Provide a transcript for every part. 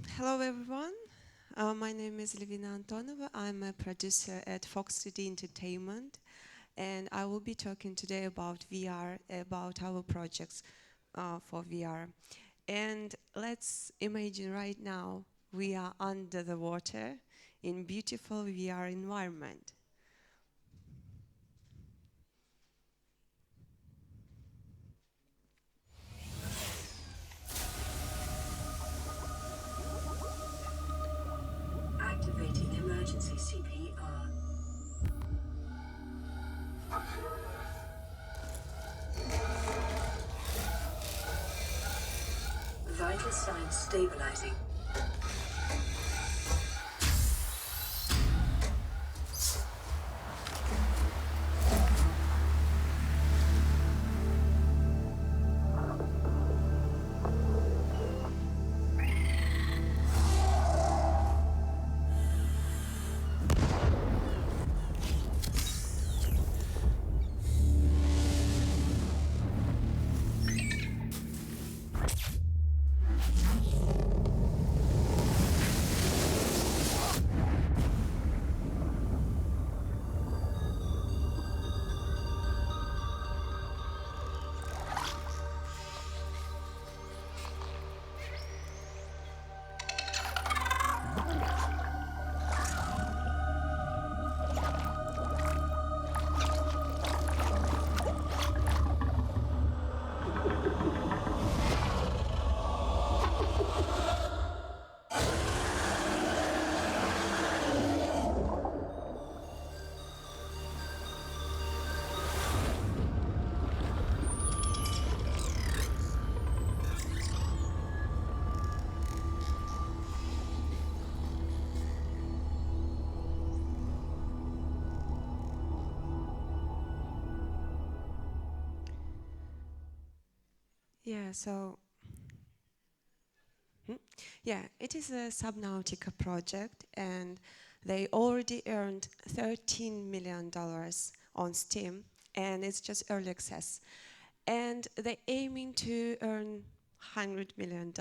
Hello everyone, my name is Elvina Antonova. I'm a producer at Fox3D Entertainment, and I will be talking today about VR, about our projects for VR. And let's imagine right now we are under the water in beautiful VR environment. Activating emergency CPR. Vital signs stabilizing. Yeah, so yeah, it is a Subnautica project, and they already earned $13 million on Steam, and it's just early access. And they're aiming to earn $100 million,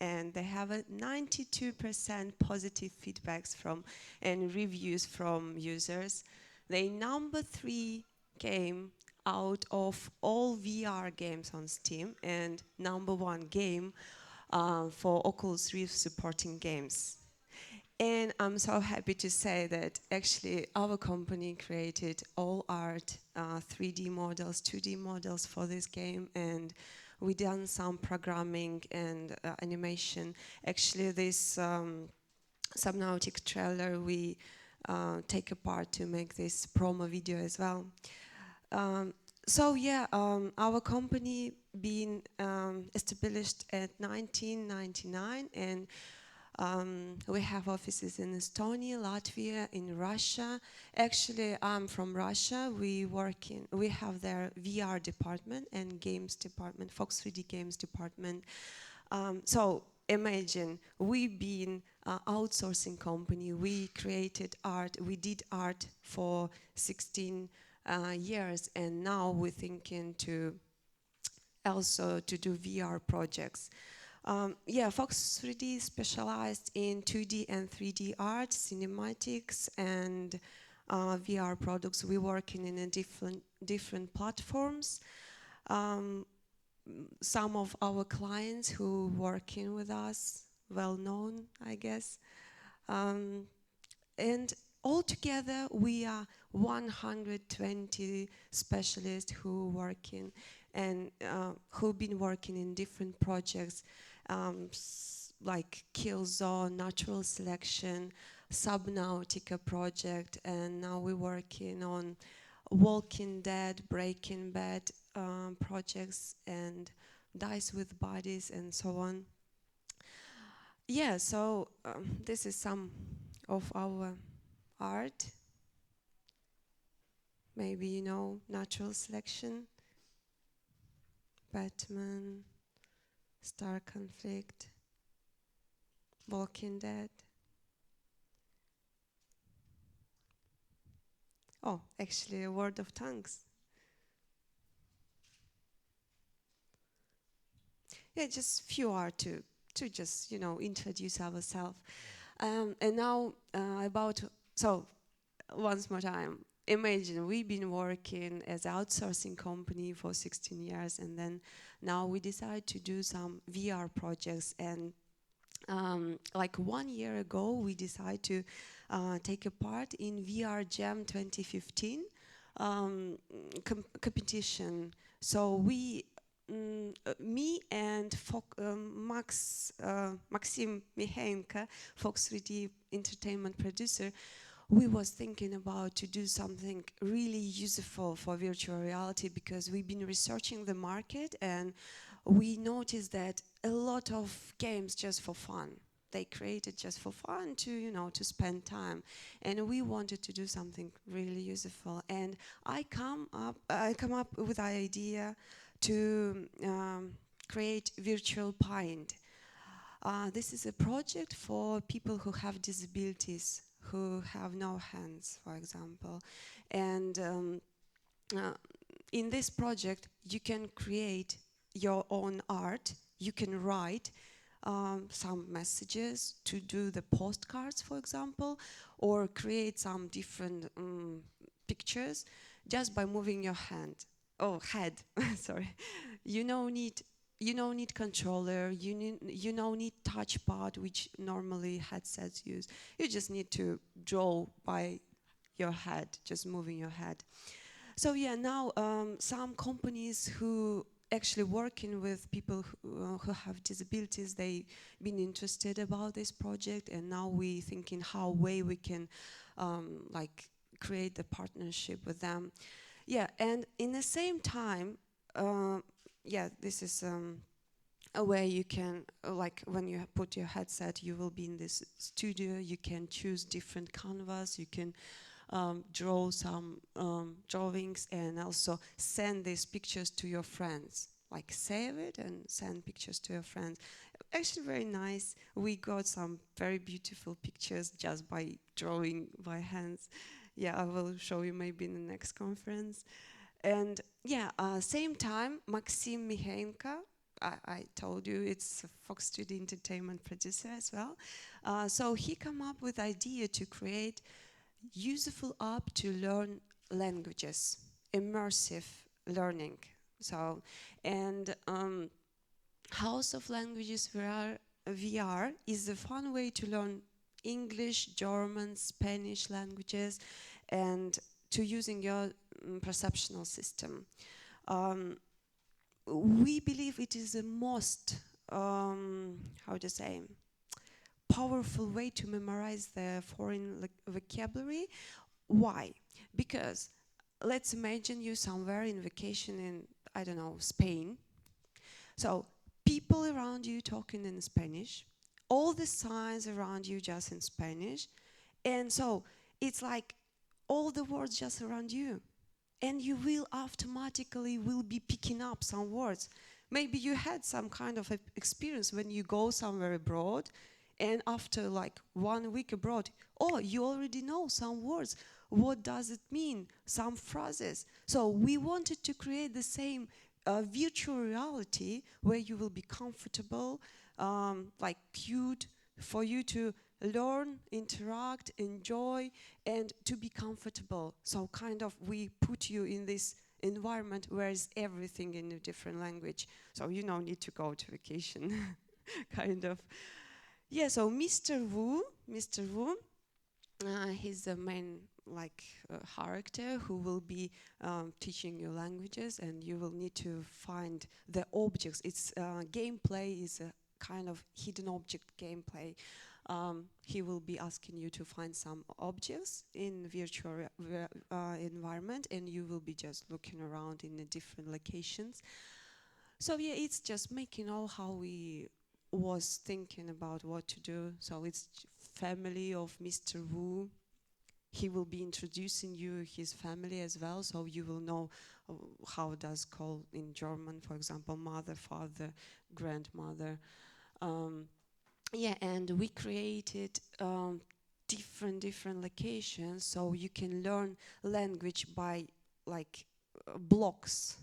and they have a 92% positive feedbacks from and reviews from users. They number 3 game out of all VR games on Steam, and number 1 game for Oculus Rift supporting games. And I'm so happy to say that actually our company created all art, 3D models, 2D models for this game, and we done some programming and animation. Actually, this Subnautic trailer, we take a part to make this promo video as well. So yeah, our company been established at 1999, and we have offices in Estonia, Latvia, in Russia. Actually, I'm from Russia. We have their VR department and games department, Fox3D games department. So imagine we've been outsourcing company. We created art. We did art for 16 years, and now we're thinking to also to do VR projects. Yeah, Fox3D specialized in 2D and 3D art, cinematics, and VR products. We're working in a different platforms. Some of our clients who working with us, well known, I guess. And altogether, we are 120 specialists who working and who've been working in different projects like Kill Zone, Natural Selection, Subnautica project, and now we're working on Walking Dead, Breaking Bad projects, and Dice with Bodies, and so on. Yeah, so this is some of our art. Maybe you know Natural Selection, Batman, Star Conflict, Walking Dead. Oh, actually, a Word of Tongues. Yeah, just few art to to just, you know, introduce ourselves. And now so once more time, imagine we've been working as an outsourcing company for 16 years, and then now we decide to do some VR projects. And like 1 year ago, we decided to take a part in VR Jam 2015 competition. So me and Maxim Mihenka, Fox3D entertainment producer, we was thinking about to do something really useful for virtual reality, because we've been researching the market and we noticed that a lot of games just for fun. They created just for fun to, you know, to spend time. And we wanted to do something really useful. And I come up with the idea to create Virtual Pint. This is a project for people who have disabilities, who have no hands, for example. And in this project, you can create your own art. You can write some messages to do the postcards, for example, or create some different pictures just by moving your head. Sorry. You don't need controller. You don't need touchpad, which normally headsets use. You just need to draw by your head, just moving your head. So yeah, now some companies who actually working with people who have disabilities, they've been interested about this project, and now we thinking how we can like create the partnership with them. Yeah, and in the same time, yeah, this is a way you can, like when you put your headset, you will be in this studio, you can choose different canvas, you can draw some drawings and also send these pictures to your friends. Like save it and send pictures to your friends. Actually very nice. We got some very beautiful pictures just by drawing by hands. Yeah, I will show you maybe in the next conference. And yeah, same time, Maxim Mihenka, I told you it's a Fox3D entertainment producer as well. So he came up with idea to create useful app to learn languages, immersive learning. So, and House of Languages VR is a fun way to learn English, German, Spanish languages, and to using your perceptual system. We believe it is the most, how to say, powerful way to memorize the foreign vocabulary. Why? Because let's imagine you somewhere in vacation in, I don't know, Spain. So people around you talking in Spanish, all the signs around you just in Spanish, and so it's like all the words just around you, and you will automatically will be picking up some words. Maybe you had some kind of experience when you go somewhere abroad, and after like 1 week abroad, oh, you already know some words. What does it mean? Some phrases. So we wanted to create the same virtual reality where you will be comfortable, like cute, for you to learn, interact, enjoy, and to be comfortable. So kind of we put you in this environment where is everything in a different language. So you don't need to go to vacation, kind of. Yeah, so Mr. Wu, he's the main character who will be teaching you languages, and you will need to find the objects. It's gameplay is a kind of hidden object gameplay. He will be asking you to find some objects in virtual environment, and you will be just looking around in the different locations. So yeah, it's just making all how we was thinking about what to do. So it's family of Mr. Wu. He will be introducing you his family as well, so you will know how does call in German, for example, mother, father, grandmother. Yeah, and we created different locations, so you can learn language by blocks.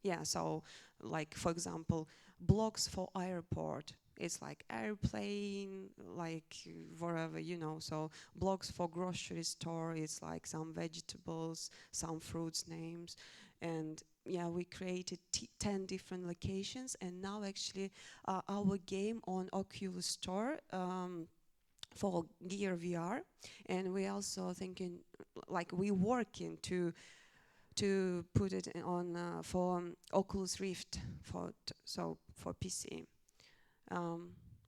Yeah, so like for example, blocks for airport. It's like airplane, like wherever, you know. So blocks for grocery store, it's like some vegetables, some fruits names. And yeah, we created 10 different locations. And now actually our game on Oculus Store for Gear VR. And we also thinking, like we working to put it on for Oculus Rift so for PC.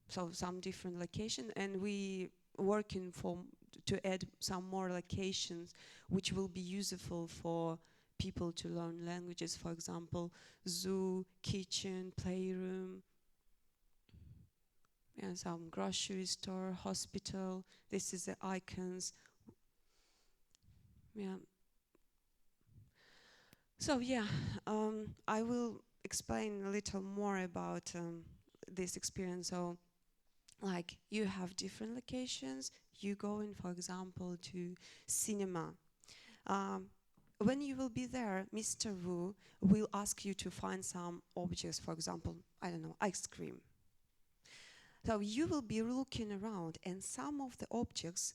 So some different location, and we working for to add some more locations which will be useful for people to learn languages. For example, zoo, kitchen, playroom, and some grocery store, hospital. This is the icons. Yeah. So yeah, I will explain a little more about this experience. So, like, you have different locations. You go in, for example, to cinema. Um, when you will be there, Mr. Wu will ask you to find some objects. For example, I don't know, ice cream. So you will be looking around, and some of the objects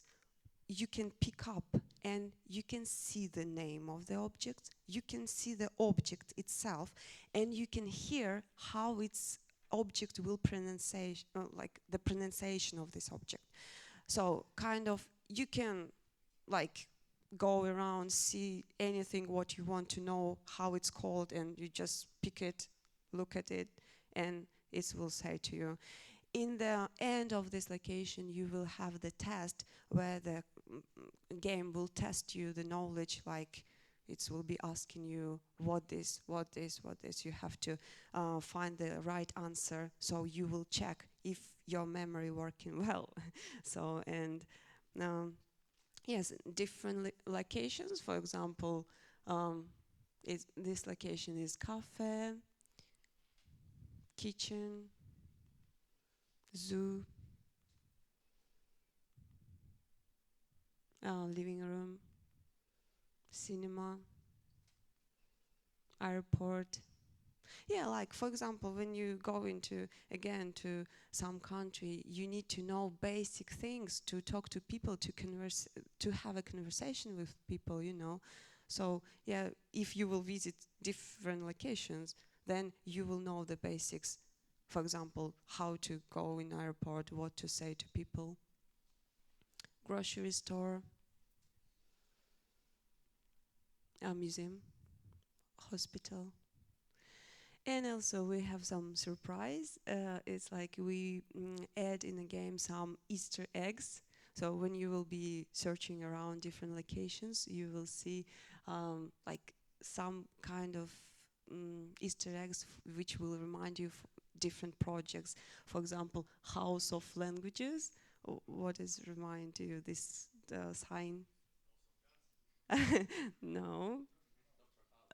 you can pick up and you can see the name of the object, you can see the object itself, and you can hear how its object will pronounce, like the pronunciation of this object. So kind of you can like go around, see anything what you want to know how it's called, and you just pick it, look at it, and it will say to you. In the end of this location, you will have the test where the game will test you the knowledge, like it will be asking you what this. You have to find the right answer, so you will check if your memory working well. So, and yes, different locations. For example, this location is cafe, kitchen, zoo, living room, cinema, airport. Yeah, like for example, when you go into again to some country, you need to know basic things to talk to people, to converse, to have a conversation with people, you know. So yeah, if you will visit different locations, then you will know the basics. For example, how to go in airport, what to say to people. Grocery store, a museum, hospital. And also we have some surprise. It's like we add in the game some Easter eggs. So when you will be searching around different locations, you will see like some kind of Easter eggs which will remind you of different projects. For example, House of Languages. What does remind you this sign? No.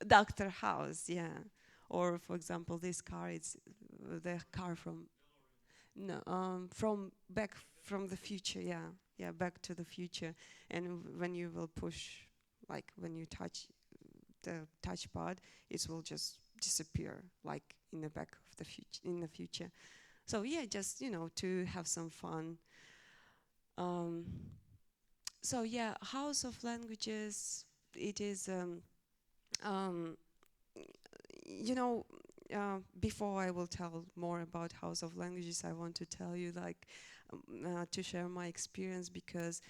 Doctor House, yeah. Or for example, this car, it's the car from no, from back from the future, yeah, yeah, Back to the Future. And when you will push, like when you touch the touchpad, it will just disappear, like in the back of the future, in the future. So yeah, just to have some fun. Um, so yeah, House of Languages. It is. Um, you know, before I will tell more about House of Languages, I want to tell you, like, to share my experience, because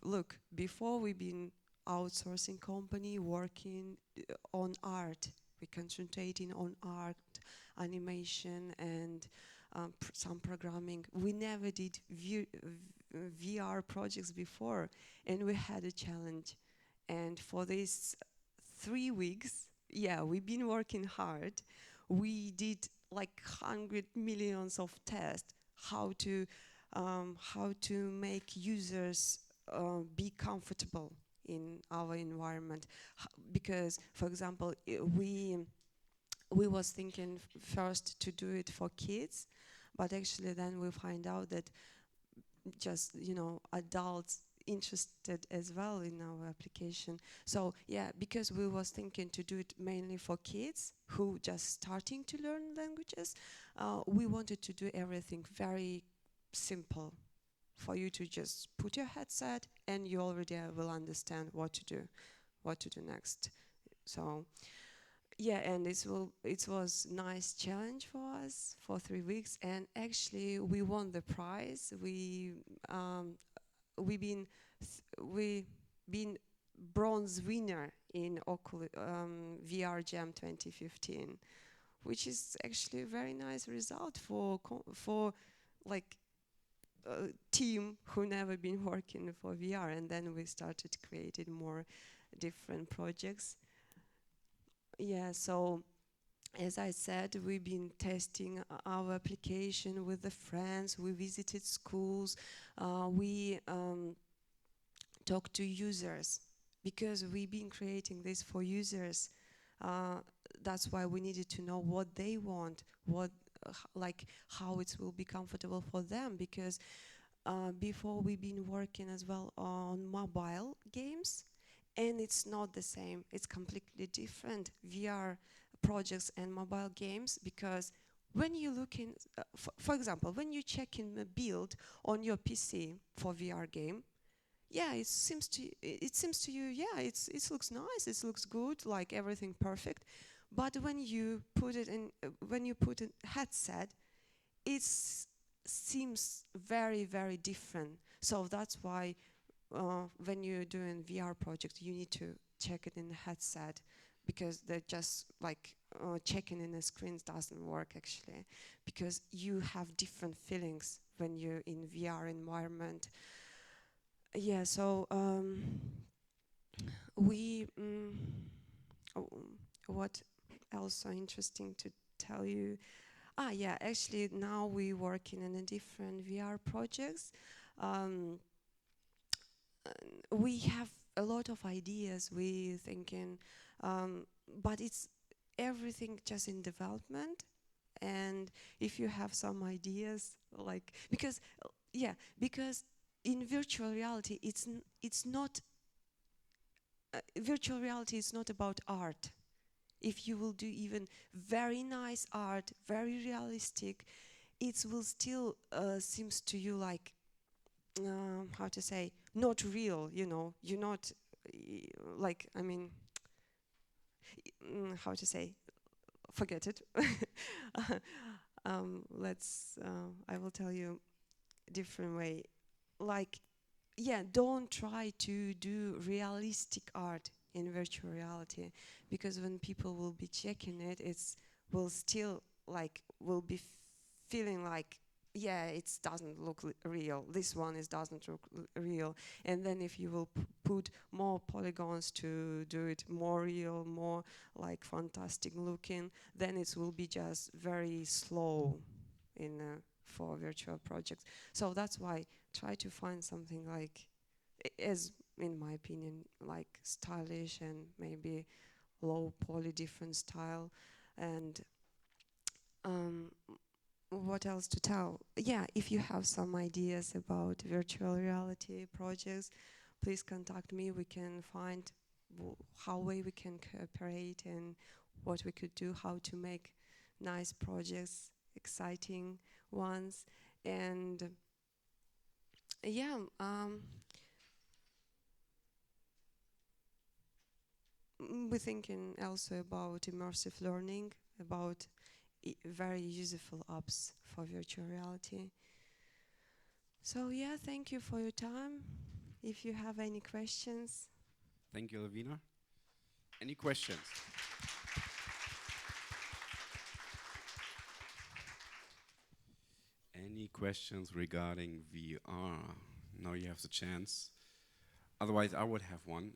look, before we've been outsourcing company working on art, we concentrating on art, animation, and some programming. We never did VR projects before, and we had a challenge. And for these 3 weeks, yeah, we've been working hard. We did like 100 millions of tests how to make users be comfortable in our environment. Because, for example, we was thinking first to do it for kids, but actually then we find out that just adults interested as well in our application. So yeah, because we was thinking to do it mainly for kids who just starting to learn languages, we wanted to do everything very simple for you to just put your headset and you already will understand what to do next. So yeah, and it was nice challenge for us for 3 weeks, and actually we won the prize. We been bronze winner in Oculus VR Jam 2015, which is actually a very nice result for like a team who never been working for VR. And then we started creating more different projects. Yeah, so as I said, we've been testing our application with the friends. We visited schools. We talked to users because we've been creating this for users. That's why we needed to know what they want, like how it will be comfortable for them. Because before we've been working as well on mobile games, and it's not the same. It's completely different VR projects and mobile games, because when you look in, for example, when you check in a build on your PC for VR game, yeah, it seems to you, yeah, it looks nice, it looks good, like everything perfect. But when you put it in, when you put a headset, it seems very, very different. So that's why when you're doing VR project, you need to check it in the headset, because they're just like checking in the screens doesn't work actually, because you have different feelings when you're in VR environment. Yeah, so we oh, what else so interesting to tell you? Yeah, actually now we working in a different VR projects. Um, we have a lot of ideas we thinking, but it's everything just in development. And if you have some ideas, like, because because in virtual reality it's not virtual reality is not about art. If you will do even very nice art, very realistic, it will still seems to you like how to say, not real, you know. You're not like, I mean, how to say, forget it. Let's I will tell you a different way. Like, yeah, don't try to do realistic art in virtual reality, because when people will be checking it, it's will still like will be feeling like, yeah, it doesn't look real. This one doesn't look real. And then if you will put more polygons to do it more real, more like fantastic looking, then it will be just very slow in for virtual projects. So that's why try to find something like, as in my opinion, like stylish and maybe low poly, different style. And what else to tell? Yeah, if you have some ideas about virtual reality projects, please contact me. We can find how way we can cooperate and what we could do, how to make nice projects, exciting ones. And yeah, we're thinking also about immersive learning, about very useful apps for virtual reality. So yeah, thank you for your time. If you have any questions. Thank you, Elvina. Any questions? Any questions regarding VR? Now you have the chance. Otherwise, I would have one.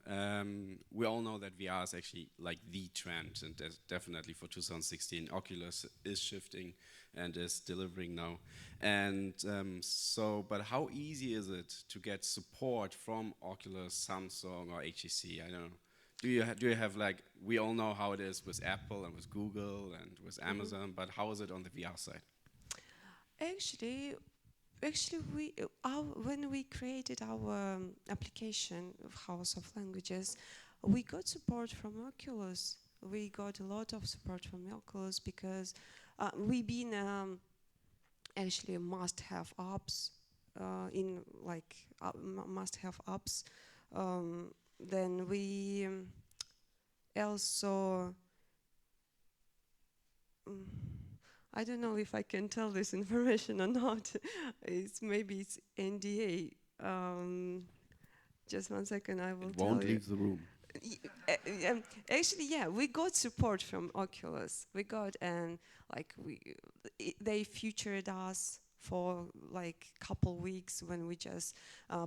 We all know that VR is actually like the trend, and definitely for 2016, Oculus is shifting and is delivering now. And but how easy is it to get support from Oculus, Samsung, or HTC? I don't know. Do you have, like, we all know how it is with Apple and with Google and with Amazon, but how is it on the VR side? Actually, Actually, when we created our application of House of Languages, we got support from Oculus. We got a lot of support from Oculus because we've been actually must-have apps in like must-have apps. Then we also. mm, I don't know if I can tell this information or not. Maybe it's NDA. Just 1 second, I will It tell won't you. leave the room. Actually, yeah, we got support from Oculus. We got and like they featured us for like couple weeks when we just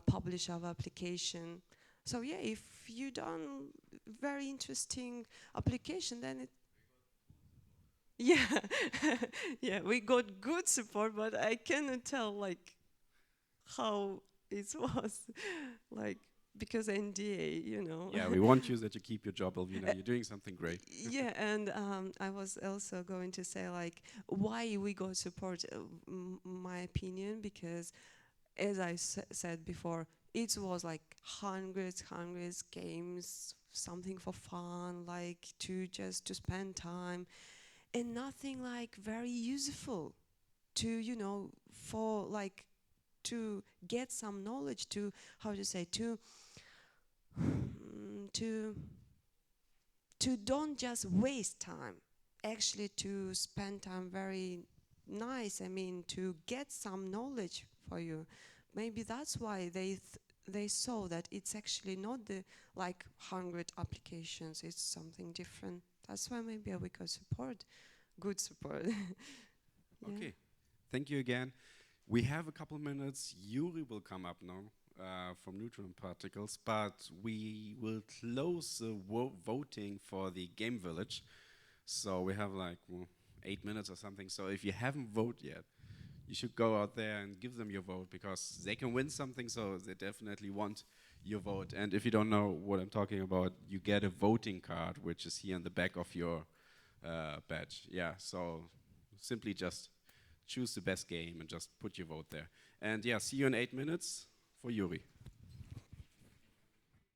publish our application. So yeah, if you done very interesting application, then it. Yeah, yeah, we got good support, but I cannot tell like how it was, like because NDA, you know. Yeah, we want you that you keep your job, Elvina. You're doing something great. Yeah, and I was also going to say like why we got support. My opinion, because as I said before, it was like hundreds games, something for fun, like to spend time, and nothing like very useful to for like to get some knowledge, to how to say, to don't just waste time, actually to spend time very nice, I mean to get some knowledge for you. Maybe that's why they saw that it's actually not the like 100 applications, it's something different. That's why maybe we could support, good support. Yeah. Okay, thank you again. We have a couple minutes. Yuri will come up now from Neutron Particles, but we will close the voting for the Game Village. So we have like 8 minutes or something. So if you haven't voted yet, you should go out there and give them your vote, because they can win something, so they definitely want your vote. And if you don't know what I'm talking about, you get a voting card, which is here in the back of your badge. Yeah, so simply just choose the best game and just put your vote there. And yeah, see you in 8 minutes for Yuri.